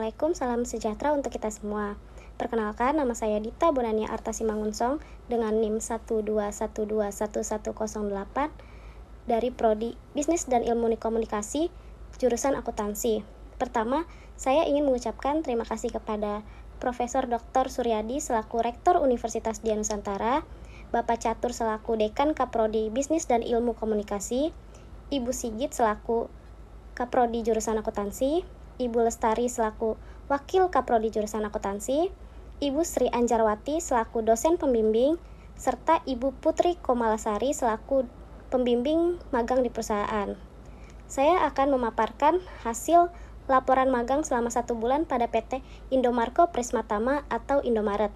Assalamualaikum, salam sejahtera untuk kita semua. Perkenalkan, nama saya Dita Bonania Artasi Mangunsong dengan NIM 121211108 dari Prodi Bisnis dan Ilmu Komunikasi, jurusan Akuntansi. Pertama, saya ingin mengucapkan terima kasih kepada Profesor Dr. Suryadi selaku Rektor Universitas Dian Nusantara, Bapak Catur selaku Dekan Kaprodi Bisnis dan Ilmu Komunikasi, Ibu Sigit selaku Kaprodi jurusan Akuntansi, Ibu Lestari selaku Wakil Kaprodi jurusan Akuntansi, Ibu Sri Anjarwati selaku dosen pembimbing, serta Ibu Putri Komalasari selaku pembimbing magang di perusahaan. Saya akan memaparkan hasil laporan magang selama 1 bulan pada PT Indomarko Prismatama atau Indomaret.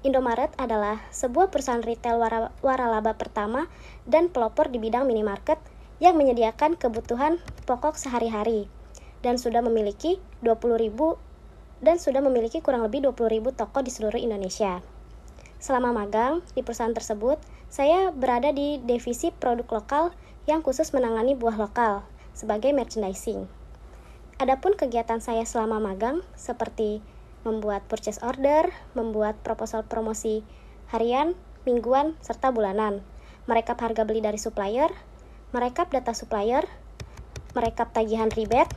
Indomaret adalah sebuah perusahaan retail waralaba pertama dan pelopor di bidang minimarket yang menyediakan kebutuhan pokok sehari-hari dan sudah memiliki kurang lebih 20.000 toko di seluruh Indonesia. Selama magang di perusahaan tersebut, saya berada di divisi produk lokal yang khusus menangani buah lokal sebagai merchandising. Adapun kegiatan saya selama magang seperti membuat purchase order, membuat proposal promosi harian, mingguan, serta bulanan, merekap harga beli dari supplier, merekap data supplier, merekap tagihan rebate,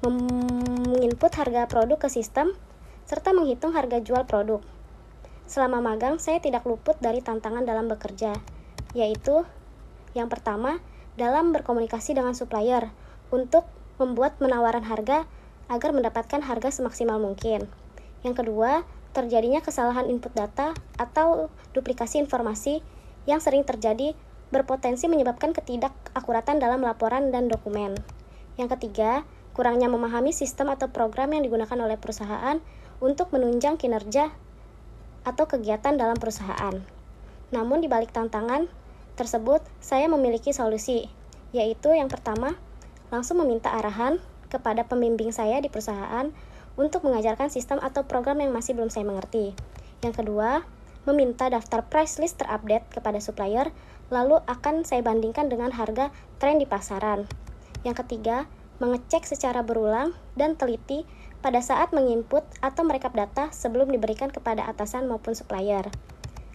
menginput harga produk ke sistem, serta menghitung harga jual produk. Selama magang, saya tidak luput dari tantangan dalam bekerja, yaitu yang pertama, dalam berkomunikasi dengan supplier untuk membuat penawaran harga agar mendapatkan harga semaksimal mungkin. Yang kedua, terjadinya kesalahan input data atau duplikasi informasi yang sering terjadi berpotensi menyebabkan ketidakakuratan dalam laporan dan dokumen. Yang ketiga, kurangnya memahami sistem atau program yang digunakan oleh perusahaan untuk menunjang kinerja atau kegiatan dalam perusahaan. Namun di balik tantangan tersebut, saya memiliki solusi, yaitu yang pertama, langsung meminta arahan kepada pembimbing saya di perusahaan untuk mengajarkan sistem atau program yang masih belum saya mengerti. Yang kedua, meminta daftar price list terupdate kepada supplier, lalu akan saya bandingkan dengan harga tren di pasaran. Yang ketiga, mengecek secara berulang dan teliti pada saat menginput atau merekap data sebelum diberikan kepada atasan maupun supplier.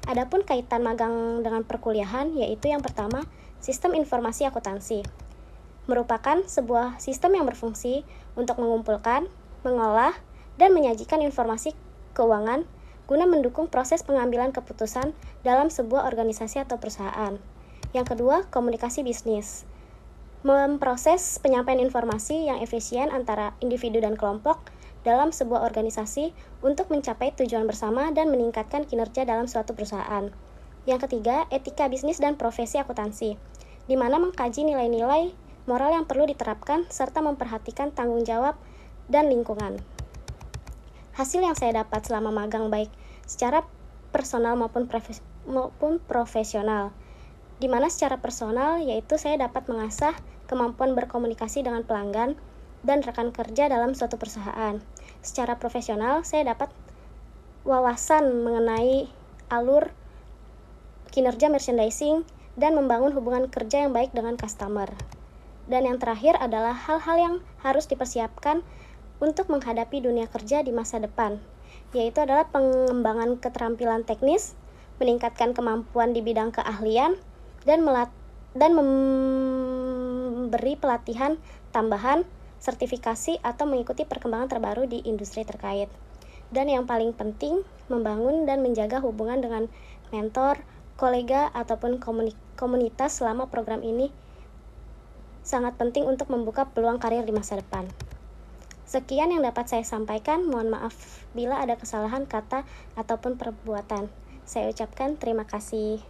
Adapun kaitan magang dengan perkuliahan, yaitu yang pertama, sistem informasi akuntansi. Merupakan sebuah sistem yang berfungsi untuk mengumpulkan, mengolah, dan menyajikan informasi keuangan guna mendukung proses pengambilan keputusan dalam sebuah organisasi atau perusahaan. Yang kedua, komunikasi bisnis. Memproses penyampaian informasi yang efisien antara individu dan kelompok dalam sebuah organisasi untuk mencapai tujuan bersama dan meningkatkan kinerja dalam suatu perusahaan. Yang ketiga, etika bisnis dan profesi akuntansi, di mana mengkaji nilai-nilai moral yang perlu diterapkan serta memperhatikan tanggung jawab dan lingkungan. Hasil yang saya dapat selama magang baik secara personal maupun profesional, di mana secara personal yaitu saya dapat mengasah kemampuan berkomunikasi dengan pelanggan dan rekan kerja dalam suatu perusahaan. Secara profesional, saya dapat wawasan mengenai alur kinerja merchandising dan membangun hubungan kerja yang baik dengan customer. Dan yang terakhir adalah hal-hal yang harus dipersiapkan untuk menghadapi dunia kerja di masa depan, yaitu adalah pengembangan keterampilan teknis, meningkatkan kemampuan di bidang keahlian, dan memberi pelatihan tambahan, sertifikasi, atau mengikuti perkembangan terbaru di industri terkait. Dan yang paling penting, membangun dan menjaga hubungan dengan mentor, kolega, ataupun komunitas selama program ini sangat penting untuk membuka peluang karir di masa depan. Sekian yang dapat saya sampaikan, mohon maaf bila ada kesalahan kata ataupun perbuatan. Saya ucapkan terima kasih.